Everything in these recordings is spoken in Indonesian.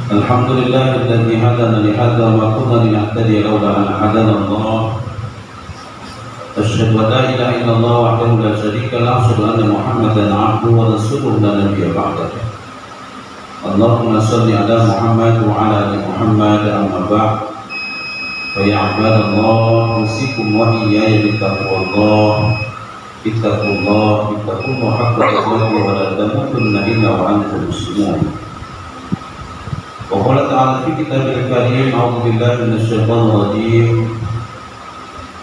الحمد لله الذي هدانا لهذا وما كنا لنهتدي لولا أن هدانا الله. أشهد أن لا إله إلا الله وحده لا شريك له، أشهد أن محمدا عبده ورسوله لا نبي بعده. اللهم صل على محمد وعلى آل محمد. أما بعد، فيا عباد الله، أوصيكم وإياي بتقوى الله. اتقوا الله حق تقاته ولا تموتن إلا وأنتم مسلمون. وقال تعالى في كتابه الكريم: أعوذ بالله من الشيطان الرجيم.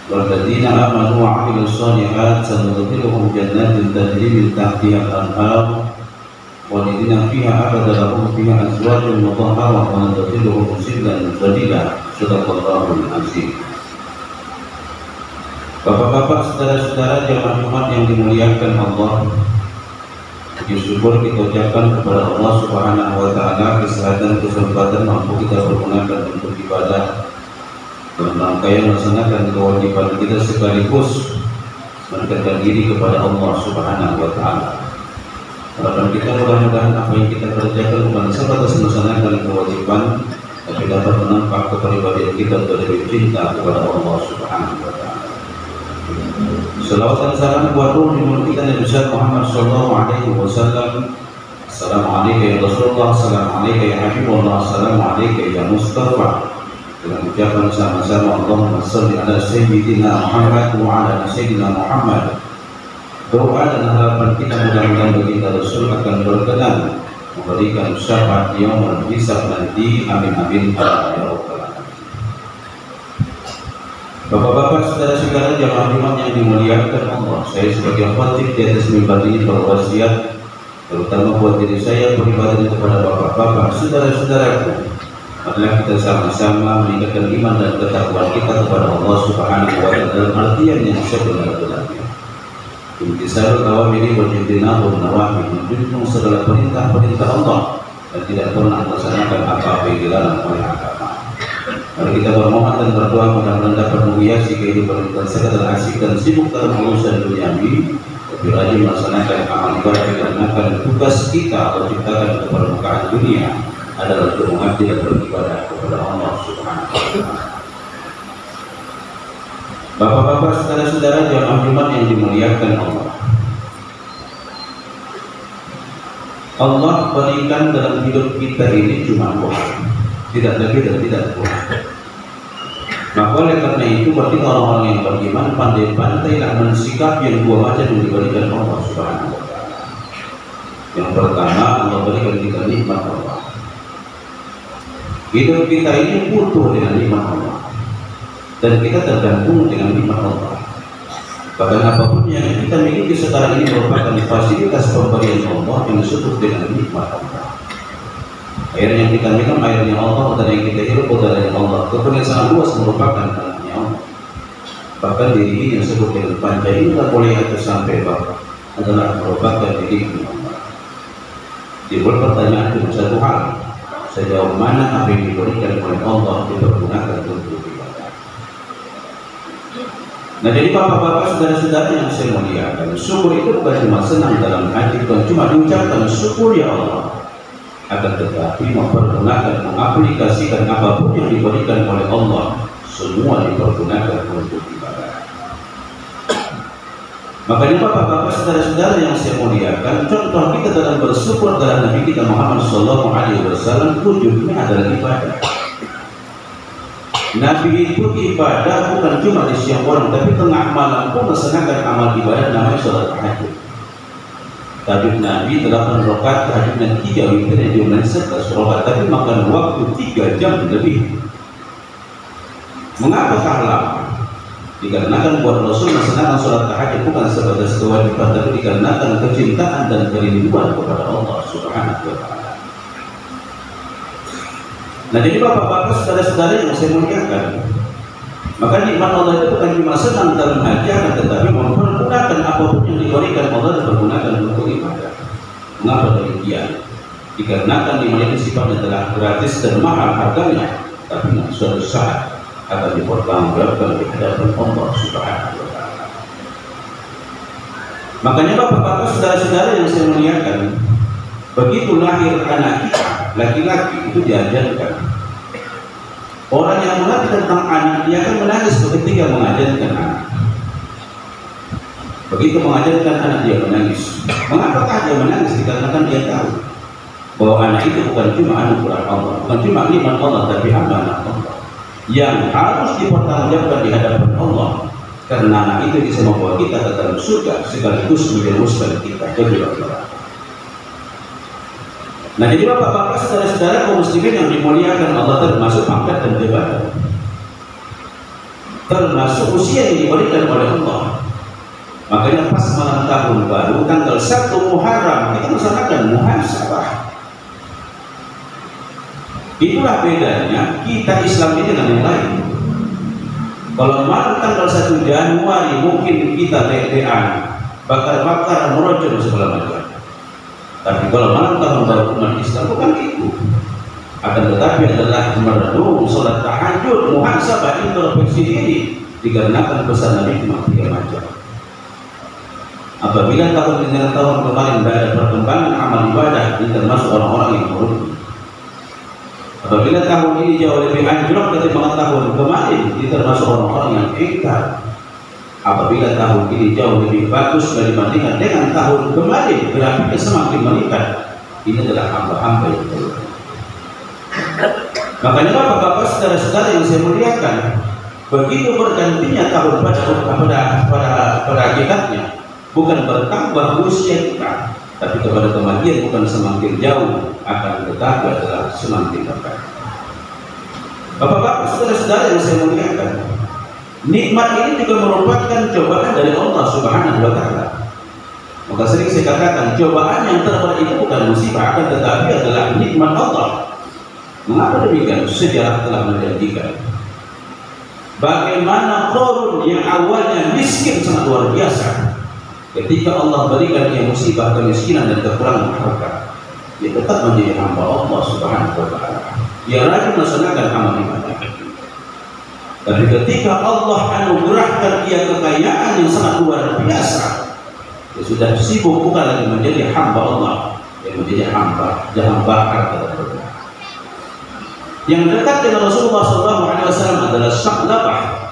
والذين آمنوا وعملوا الصالحات سندخلهم جنات تجري من تحتها الأنهار خالدين فيها أبدا لهم فيها أزواج مطهرة وندخلهم ظلا ظليلا. Shadaqallahul azim. Bapak-bapak, saudara-saudara jamaah Jumat yang dimuliakan Allah, puji syukur kita ucapkan kepada Allah Subhanahu wa Ta'ala kesehatan kesempatan mampu kita pergunakan untuk ibadah dan rangkaian melaksanakan kewajiban kita sekaligus mendekatkan diri kepada Allah Subhanahu wa Ta'ala. Harapan kita mudah-mudahan apa yang kita kerjakan bukan sebatas melaksanakan kewajiban, tapi dapat menampak kepribadian kita untuk lebih cinta kepada Allah Subhanahu wa Ta'ala. Salawat dan salam buat ruh junjungan kita Nabi Muhammad sallallahu alaihi wasallam. Assalamualaikum ya Rasulullah, assalamualaikum ya Habibullah, assalamualaikum ya Mustafa. Dengan ucapan sama-sama Allahumma salli ala sayyidina Muhammad wa ala sayyidina Muhammad. Doa dan harapan kita mudah-mudahan baginda Rasul akan berkenan memberikan syafaat yaumul hisab nanti. Amin amin ya rabbal alamin. Bapak-bapak, saudara-saudara jamaah Jumat yang dimuliakan Allah, saya sebagai khatib di atas mimbar ini berwasiat terutama buat diri saya pribadi kepada bapak-bapak, saudara-saudaraku, adalah kita sama-sama meningkatkan iman dan ketakwaan kita kepada Allah Subhanahu wa Ta'ala dalam artian yang sebenar-benarnya. Imtisal awamiri wa jintinabun nawahi, menjunjung segala perintah-perintah Allah dan tidak pernah melaksanakan apa-apa yang dilarang oleh agama. Mari kita bermohon dan berdoa mudah-mudahan dapat menghiasi kehidupan kita sekadar asik dan sibuk dalam urusan duniawi, tapi rajin melaksanakan amal ibadah dikarenakan tugas kita atau ciptakan ke permukaan dunia adalah untuk mengabdi dan beribadah kepada Allah Subhanahu wa Ta'ala. Bapak-bapak, saudara-saudara jamaah Jumat yang dimuliakan Allah, Allah berikan dalam hidup kita ini cuma Tuhan, tidak lebih dan tidak kurang. Maka oleh karena itu bagi orang-orang yang beriman pandai-pandailah mensikap yang dua macam yang diberikan Allah Subhanahu wa Ta'ala. Yang pertama, Allah berikan kita nikmat Allah. Hidup kita ini butuh dengan nikmat Allah, dan kita tergantung dengan nikmat Allah. Bahkan apapun yang kita miliki sekarang ini merupakan fasilitas pemberian Allah yang disebut dengan nikmat Allah. Air yang kita minum, airnya Allah, udara yang kita hirup, udaranya Allah. Kebun yang sangat luas merupakan tanahnya Allah. Bahkan diri ini yang disebut dengan panca ini tak boleh atas sampai bawah adalah merupakan diri Allah. Timbul pertanyaan cuma satu hal, sejauh mana apa yang diberikan oleh Allah dipergunakan untuk ibadah. Nah, jadi bapak-bapak, saudara-saudara yang saya muliakan, syukur itu bukan cuma senang dalam hati, bukan cuma diucapkan syukur ya Allah, akan tetapi mempergunakan, mengaplikasikan apapun yang diberikan oleh Allah, semua dipergunakan untuk ibadah. Makanya bapak-bapak, saudara-saudara yang saya muliakan, contoh kita dalam bersyukur dalam Nabi kita Muhammad sallallahu alaihi wasallam wujudnya adalah ibadah. Nabi itu ibadah bukan cuma di siang orang, tapi tengah malam pun melaksanakan amal ibadah namanya salat tahajud. Tahajud Nabi 8 rakaat, tahajudnya 3 witir yang jumlahnya 11 rakaat, tapi makan waktu 3 jam lebih. Mengapa lama? Dikarenakan buat Rasul melaksanakan sholat tahajud bukan sebatas kewajiban, tapi dikarenakan kecintaan dan kerinduan kepada Allah Subhanahu wa Ta'ala. Nah, jadi bapak-bapak, saudara-saudara yang saya muliakan, maka nikmat Allah itu bukan cuma senang dalam hati, akan tetapi mempergunakan apapun yang diberikan Allah dan pergunakan untuk ibadah. Mengapa demikian? Dikarenakan nikmat itu sifatnya telah gratis dan mahal harganya, tapi suatu saat akan dipertanggungjawabkan di hadapan Allah Subhanahu wa Ta'ala. Makanya bapak-bapak, saudara-saudara yang saya muliakan, Begitu lahir anak kita laki-laki itu diajarkan. Orang yang mengerti tentang anak dia akan menangis ketika mengajarkan anak. Begitu mengajarkan anak dia menangis. Mengapakah dia menangis? Dikarenakan dia tahu bahwa anak itu bukan cuma anugerah Allah, bukan cuma nikmat Allah, tapi amanah Allah yang harus dipertanggungjawabkan di hadapan Allah. Karena anak itu bisa membawa kita ke dalam surga sekaligus menjerumuskan kita ke neraka. Nah, jadi bapak-bapak, saudara-saudara kaum muslimin yang dimuliakan Allah, termasuk pangkat dan jabatan, termasuk usia yang diberikan oleh Allah. Makanya pas malam tahun baru tanggal 1 Muharram kita melaksanakan muhasabah. Itulah bedanya kita Islam ini dengan yang lain. Kalau malam tanggal 1 Januari mungkin kita ledean, bakar-bakar, merocok segala macam. Tapi kalau malam tahun baru umat Islam bukan itu. Akan tetapi adalah merenung, sholat tahajud, muhasabah, introspeksi diri, dikarenakan pesan Nabi cuma 3 macam. Apabila tahun dengan tahun kemarin tidak ada perkembangan amal ibadah, ini termasuk orang-orang yang merugi. Apabila tahun ini jauh lebih anjlok ketimbang tahun kemarin, ini termasuk orang-orang yang ingkar. Apabila tahun ini jauh lebih bagus dibandingkan dengan tahun kemarin, grafiknya semakin meningkat. Ini adalah hamba-hamba yang terbaik. Makanya bapak-bapak, saudara-saudara yang saya muliakan, begitu bergantinya tahun pada hakikatnya, bukan bertambah usia kita, tapi kepada kematian bukan semakin jauh, akan tetapi adalah semakin dekat. Bapak-bapak, saudara-saudara yang saya muliakan, nikmat ini juga merupakan cobaan dari Allah Subhanahu wa Ta'ala. Maka sering saya katakan, cobaan yang terberat itu bukan musibah, akan tetapi adalah nikmat Allah. Mengapa demikian? Sejarah telah menjanjikan bagaimana Qarun yang awalnya miskin sangat luar biasa, ketika Allah berikan dia musibah, kemiskinan dan kekurangan harta, dia tetap menjadi hamba Allah Subhanahu wa Ta'ala yang rajin melaksanakan amal ibadah. Tapi ketika Allah anugerahkan dia kekayaan yang sangat luar biasa, dia sudah sibuk bukan lagi menjadi hamba Allah, yang menjadi hamba harta terbaik. Yang dekat dengan Rasulullah SAW adalah Sa'labah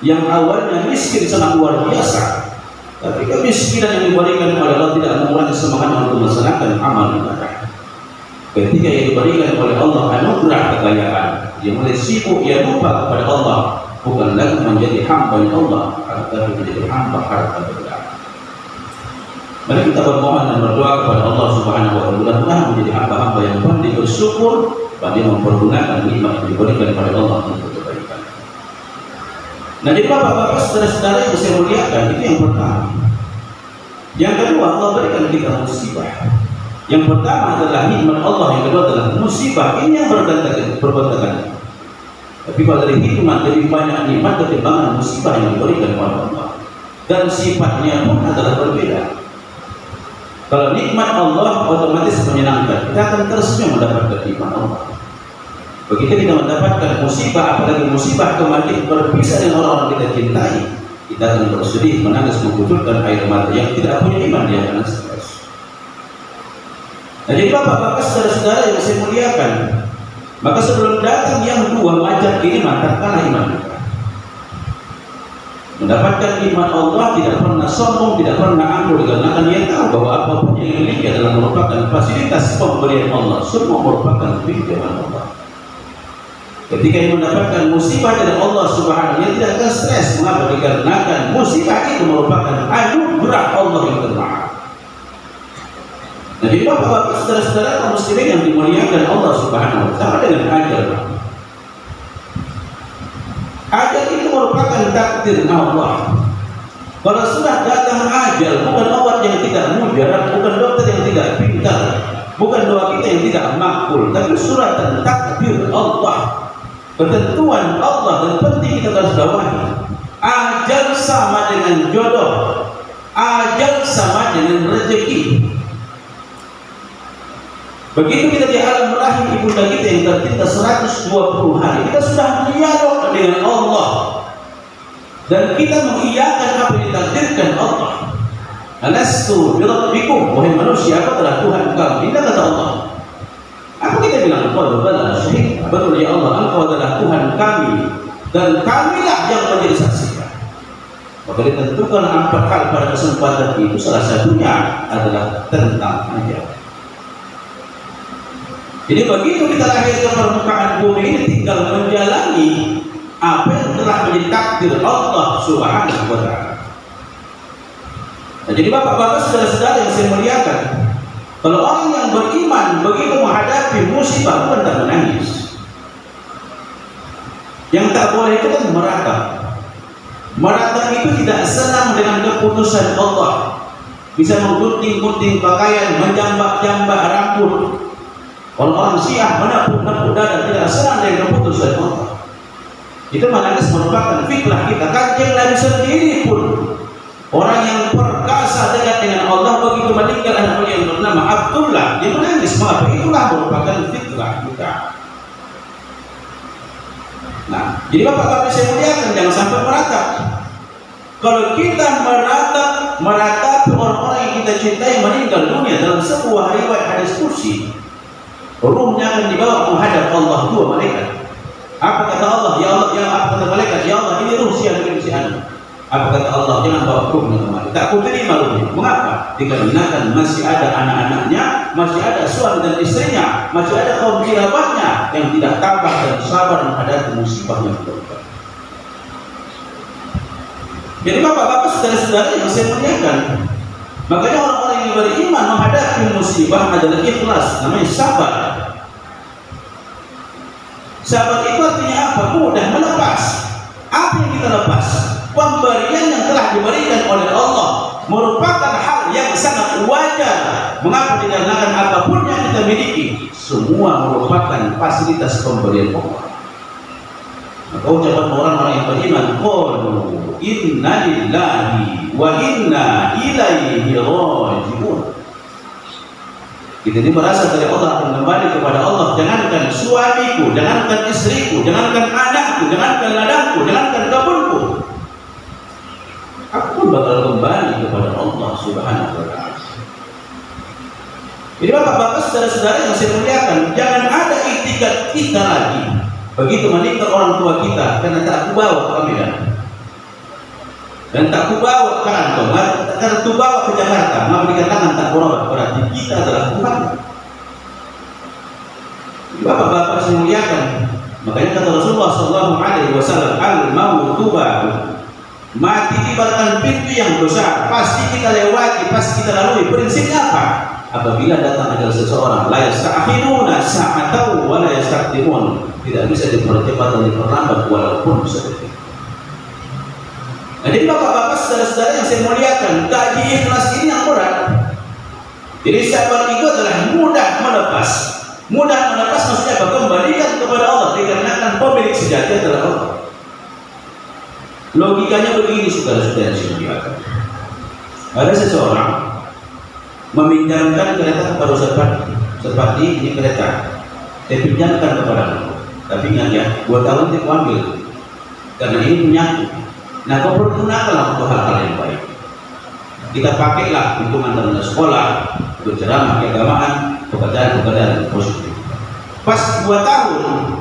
yang awalnya miskin sangat luar biasa, tapi kemiskinan yang diberikan oleh Allah tidak mengurangi semangat untuk melaksanakan amal ibadah. Ketika yang diberikan oleh Allah anugerah kekayaan, dia mulai sibuk, dia lupa kepada Allah, bukan lagi menjadi hamba Allah, tetapi menjadi hamba harta benda. Mari kita bermohon dan berdoa kepada Allah Subhanahu wa Ta'ala, mudah-mudahan menjadi hamba-hamba yang pandai bersyukur, pandai mempergunakan nikmat yang diberikan kepada Allah untuk kebaikan. Nah, jadi bapak-bapak, saudara-saudara yang saya muliakan, itu yang pertama. Yang kedua, Allah berikan kita musibah. Yang pertama adalah nikmat Allah, yang kedua adalah musibah. Ini yang bergantian. Tapi kalau dari hikmah lebih banyak nikmat ketimbangan musibah yang diberikan oleh Allah, dan sifatnya pun adalah berbeda. Kalau nikmat Allah otomatis menyenangkan, kita akan tersenyum mendapatkan nikmat Allah. Begitu kita mendapatkan musibah, apalagi musibah kematian, berpisah dengan orang-orang kita cintai, kita akan bersedih, menangis, mengucurkan air mata. Yang tidak punya iman dia akan stres. Nah, jadi bapak-bapak, saudara-saudara yang saya muliakan, maka sebelum datang yang dua macam ini, mantapkanlah iman kita. Mendapatkan nikmat Allah tidak pernah sombong, tidak pernah angkuh, dikarenakan dia tahu bahwa apapun yang dimiliki adalah merupakan fasilitas pemberian Allah, semua merupakan pinjaman Allah. Ketika dia mendapatkan musibah dari Allah Subhanahu wa Ta'ala, tidak akan stres. Mengapa? Dikarenakan musibah itu merupakan anugerah Allah yang termaha. Nah, jadi bapak-bapak, saudara-saudara kaum muslimin yang dimuliakan Allah Subhanahu wa Ta'ala, dengan ajal. Ajal itu merupakan takdir Allah. Kalau sudah datang ajal, bukan obat yang tidak mujarab, bukan dokter yang tidak pintar, bukan doa kita yang tidak makbul, tapi suratan takdir Allah, ketentuan Allah. Dan penting kita harus bawahi, ajal sama dengan jodoh, ajal sama dengan rezeki. Begitu kita di alam rahim ibunda kita yang tercipta 120 hari, kita sudah dialog dengan Allah dan kita mengiyakan apa yang ditakdirkan Allah. Alastu bi rabbikum, wahai manusia, apa adalah Tuhan kamu? Indah kata Allah. Apa kita bilang? Qalu bala syahid. Betul ya Allah, Engkau adalah Tuhan kami dan kamilah yang menjadi saksi. Maka ditentukan 4 hal pada kesempatan itu, salah satunya adalah tentang ajal. Jadi begitu kita lahir ke permukaan bumi ini, tinggal menjalani apa yang telah menjadi takdir Allah Subhanahu wa Ta'ala. Nah, jadi bapak-bapak, saudara-saudara yang saya muliakan, kalau orang yang beriman begitu menghadapi musibah bukan tak menangis. Yang tak boleh itu kan meratap. Meratap itu tidak senang dengan keputusan Allah. Bisa menggunting-gunting pakaian, menjambak-jambak rambut. Orang-orang Syiah menepuk-nepuk dada, tidak senang dengan keputusan Allah. Itu menangis merupakan fitrah kita. Kanjeng Nabi sendiri pun, orang yang perkasa dekat dengan Allah, begitu meninggal anak yang bernama Abdullah, dia menangis. Mengapa? Itulah merupakan fitrah kita. Nah, jadi bapak-bapak saya muliakan, jangan sampai meratap. Kalau kita meratapi orang-orang yang kita cintai meninggal dunia, dalam sebuah riwayat hadis kursi, ruhnya akan dibawa menghadap Allah 2 malaikat. Apa kata Allah? Ya Allah, ya apa kata malaikat? Ya Allah, ini ruh si anu. Apa kata Allah? Jangan bawa ruhnya kemari. Tak kuterima ruhnya. Mengapa? Dikarenakan masih ada anak-anaknya, masih ada suami dan istrinya, masih ada kaum kerabatnya yang tidak tabah dan sabar menghadapi musibah yang berubah. Jadi bapak-bapak, saudara-saudara yang saya muliakan, makanya orang-orang yang beriman menghadapi musibah adalah ikhlas, namanya sabar. Sabar itu artinya apa? Mudah melepas. Apa yang kita lepas? Pemberian yang telah diberikan oleh Allah merupakan hal yang sangat wajar. Mengapa? Dikarenakan apapun yang kita miliki, semua merupakan fasilitas pemberian Allah. Maka ucapan orang-orang yang beriman, qalu inna lillahi wa inna ilaihi raji'un. Kita ini merasa dari Allah akan kembali kepada Allah. Jangankan suamiku, jangankan istriku, jangankan anakku, jangankan ladangku, jangankan kebunku, aku pun bakal kembali kepada Allah Subhanahu wa Ta'ala. Jadi bapak-bapak, saudara-saudara yang saya muliakan, jangan ada iktikat kita lagi begitu meninggal orang tua kita, karena tak aku bawa ke Medan dan tak aku bawa ke Rantau, karena aku bawa ke Jakarta, maka dikatakan tak berobat, berarti kita adalah Tuhan. Bapak-bapak saya muliakan, makanya kata Rasulullah SAW, al-mautu baru, mati ibaratkan pintu yang besar, pasti kita lewati, pasti kita lalui. Prinsipnya apa? Apabila datang ajal seseorang, la yasta'khiruna sa'atan wa la yastaqdimun, tidak bisa dipercepat dan diperlambat walaupun sedetik. Nah, jadi bapak-bapak, saudara-saudara yang saya muliakan, gaji ikhlas ini yang berat. Jadi sabar itu adalah mudah melepas. Mudah melepas maksudnya apa? Kembalikan kepada Allah, dikarenakan pemilik sejati adalah Allah. Logikanya begini, saudara-saudara yang saya muliakan. Ada seseorang meminjamkan kereta kepada seperti ini kereta, saya pinjamkan kepada kamu, tapi ingat ya, 2 tahun dia ambil karena ini punyaku. Nah, kau pergunakanlah untuk hal-hal yang baik. Kita pakailah untuk antar sekolah, untuk ceramah keagamaan, pekerjaan-pekerjaan positif. Pas 2 tahun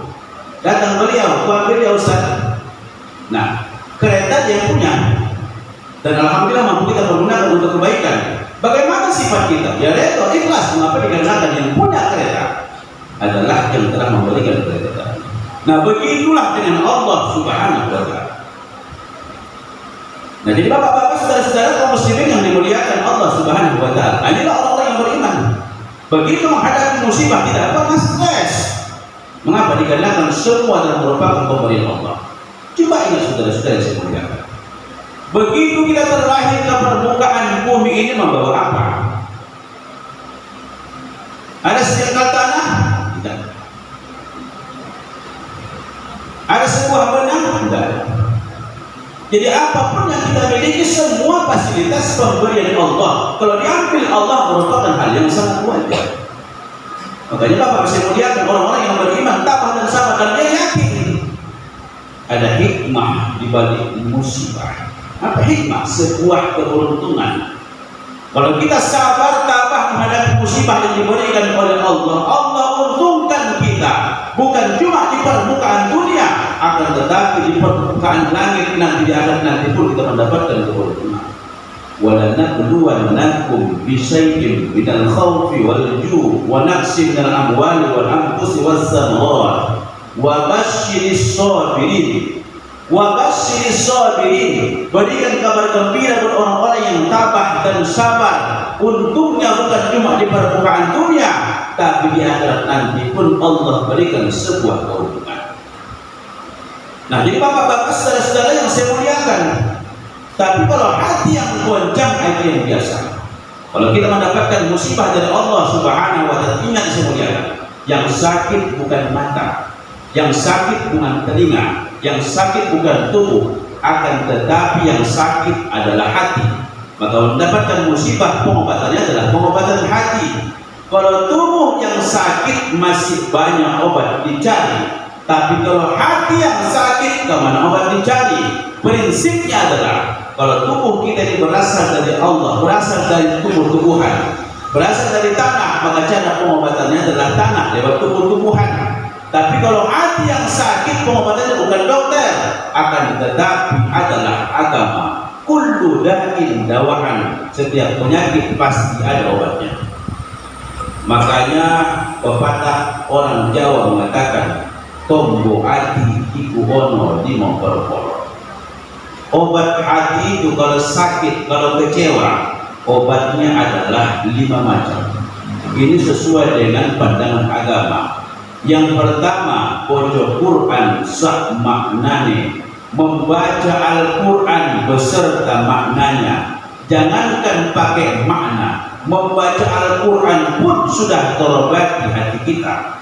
datang beliau, kau ambil ya Ustaz. Nah, kereta dia punya, dan alhamdulillah mampu kita pergunakan untuk kebaikan. Bagaimana sifat kita? Ya redha, ikhlas. Mengapa? Dikarenakan yang punya kereta adalah yang telah memberikan kereta. Nah, begitulah dengan Allah Subhanahu wa Ta'ala. Nah, jadi bapak-bapak, saudara-saudara kaum muslimin yang dimuliakan Allah Subhanahu wa Ta'ala, inilah orang-orang yang beriman. Begitu menghadapi musibah tidak pernah stres. Mengapa? Dikarenakan semua adalah merupakan pemberian Allah. Coba ingat saudara-saudara yang saya muliakan. Begitu kita terlahir ke permukaan bumi ini membawa apa? Ada setingkat tanah? Tidak. Ada sebuah benang? Tidak. Jadi apapun yang kita miliki, semua fasilitas pemberian Allah. Kalau diambil Allah merupakan hal yang sangat wajar. Makanya Bapak bisa muliakan orang-orang yang beriman, tabah dan sabar, dan dia yakin ada hikmah di balik musibah. Apa hikmah? Sebuah keberuntungan Kalau kita sabar tabah menghadapi musibah yang diberikan oleh Allah, Allah untungkan kita bukan cuma di permukaan dunia, akan tetapi di permukaan langit nanti, di akhirat nanti pun kita mendapatkan keberuntungan. وَلَنَبْلُوَنَّكُمْ بِشَيْءٍ مِنَ الْخَوْفِ وَالْجُوعِ وَنَقْصٍ مِنَ الْأَمْوَالِ وَالْأَنْفُسِ وَالثَّمَرَاتِ وَبَشِّرِ الصَّابِرِينَ. Berikan kabar gembira buat orang-orang yang tabah dan sabar. Untungnya bukan cuma di permukaan dunia, tapi di akhirat nanti pun Allah berikan sebuah keuntungan. Nah, jadi bapak-bapak, saudara-saudara yang saya muliakan, tapi kalau hati yang goncang itu yang biasa. Kalau kita mendapatkan musibah dari Allah Subhanahu wa Ta'ala, ingat saya muliakan, yang sakit bukan mata, yang sakit bukan telinga, yang sakit bukan tubuh, akan tetapi yang sakit adalah hati. Maka mendapatkan musibah, pengobatannya adalah pengobatan hati. Kalau tubuh yang sakit masih banyak obat dicari, tapi kalau hati yang sakit, kemana obat dicari? Prinsipnya adalah kalau tubuh kita ini berasal dari Allah, berasal dari tumbuh-tumbuhan, berasal dari tanah, maka cara pengobatannya adalah tanah lewat tumbuh-tumbuhan. Tapi kalau hati yang sakit, pengobatannya bukan dokter, akan tetapi adalah agama. Kullu da'in dawahan, setiap penyakit pasti ada obatnya. Makanya pepatah orang Jawa mengatakan, tombo hati iku ono di memperporo. Obat hati itu kalau sakit, kalau kecewa, obatnya adalah 5 macam. Ini sesuai dengan pandangan agama. Yang pertama, baca Quran sak maknane, membaca Al-Quran beserta maknanya. Jangankan pakai makna, membaca Al-Quran pun sudah terobati hati kita.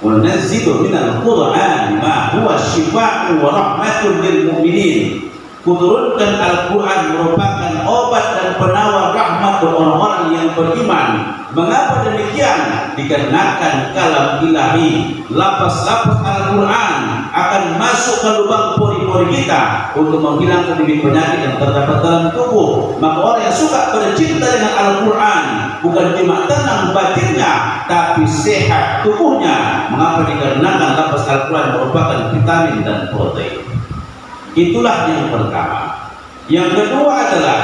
Wa nazzilu minal Qur'ani ma huwa syifaa'un wa rahmatun lil mu'minin. Kuturunkan Al-Quran merupakan obat dan penawar rahmat bagi orang-orang yang beriman. Mengapa demikian? Dikarenakan kalam ilahi, lafaz-lafaz Al-Quran akan masuk ke lubang pori-pori kita untuk menghilangkan penyakit yang terdapat dalam tubuh. Maka orang yang suka bercinta dengan Al-Quran bukan cuma tenang batinnya, tapi sehat tubuhnya. Mengapa? Dikarenakan lafaz Al-Quran merupakan vitamin dan protein. Itulah yang pertama. Yang kedua adalah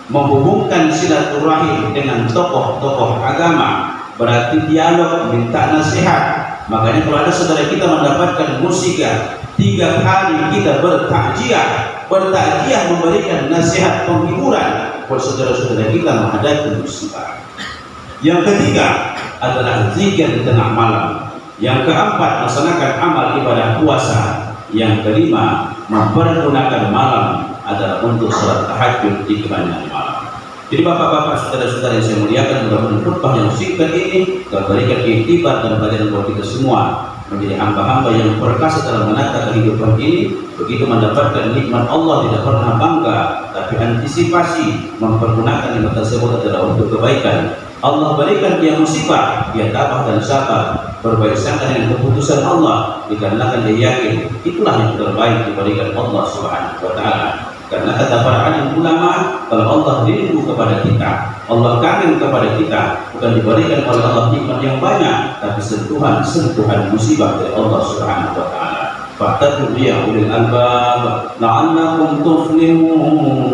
menghubungkan silaturahim dengan tokoh-tokoh agama, berarti dialog, minta nasihat. Makanya kalau ada saudara kita mendapatkan musibah, 3 hari kita bertakziah memberikan nasihat penghiburan buat saudara-saudara kita menghadapi musibah. Yang ketiga adalah zikir di tengah malam. Yang keempat, melaksanakan amal ibadah puasa. Yang kelima, mempergunakan malam adalah untuk sholat tahajud di kebanyakan malam. Jadi bapak-bapak, saudara-saudara yang saya muliakan, mudah-mudahan khutbah yang singkat ini memberikan iktibar dan pelajaran buat kita semua menjadi hamba-hamba yang perkasa dalam menata kehidupan ini. Begitu mendapatkan nikmat Allah tidak pernah bangga, tapi antisipasi mempergunakan nikmat tersebut adalah untuk kebaikan. Allah berikan dia musibah, dia tabah dan sabar, berbaik sangka dengan keputusan Allah, dikarenakan dia yakin itulah yang terbaik diberikan Allah Subhanahu wa Ta'ala. Karena kata para alim ulama, kalau Allah rindu kepada kita, Allah kangen kepada kita, bukan diberikan oleh Allah nikmat yang banyak, tapi sentuhan musibah dari Allah Subhanahu wa Ta'ala. Fattaqu ya ulil albab la'allakum tuflihun.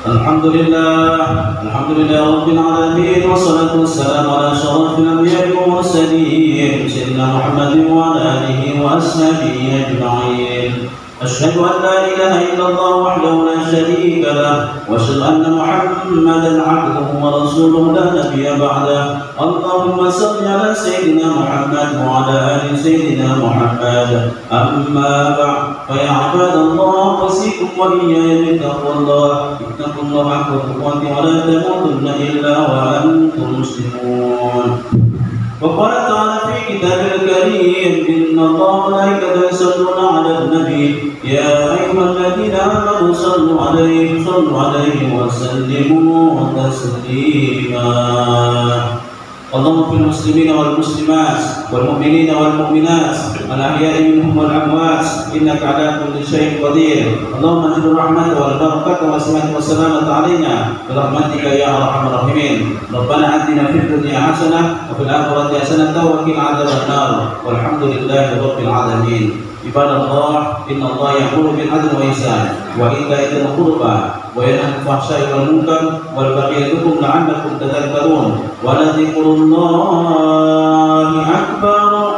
Alhamdulillah Rabbil Alamin, wassalatu wassalamu ala asyrafil anbiya'i wal mursalin sayyidina Muhammadin wa ala alihi wa ashabihi ajma'in. Asyhadu an la ilaha illallah wahdahu la syarika lah wa asyhadu anna Muhammadan 'abduhu wa rasuluhu la nabiyya ba'dah. Allahumma shalli ala sayyidina Muhammad wa ala ali sayyidina Muhammad. Amma ba'd, fa ya ibadallah, usikum wa iyaya bittaqwallah. Ittaqullaha haqqa tuqatih wa la tamutunna illa wa antum muslimun. Wa qala ta'ala fi كتابه الكريم إن الله وملائكته يصلون على النبي يا أيها الذين آمنوا صلوا عليه وسلموا تسليما اللهم في المسلمين والمسلمات والمؤمنين والمؤمنات الأحياء منهم والأموات إنك على كل شيء قدير اللهم انزل الرحمة والبركة والسلامة علينا برحمتك يا أرحم الراحمين ربنا آتنا في الدنيا حسنة وفي الآخرة حسنة وقنا عذاب النار والحمد لله رب العالمين عباد الله إن الله يأمر بالعدل والإحسان وإيتاء ذي القربى وينهى عن الفحشاء والمنكر والبغي يعظكم لعلكم تذكرون ولذكر الله أكبر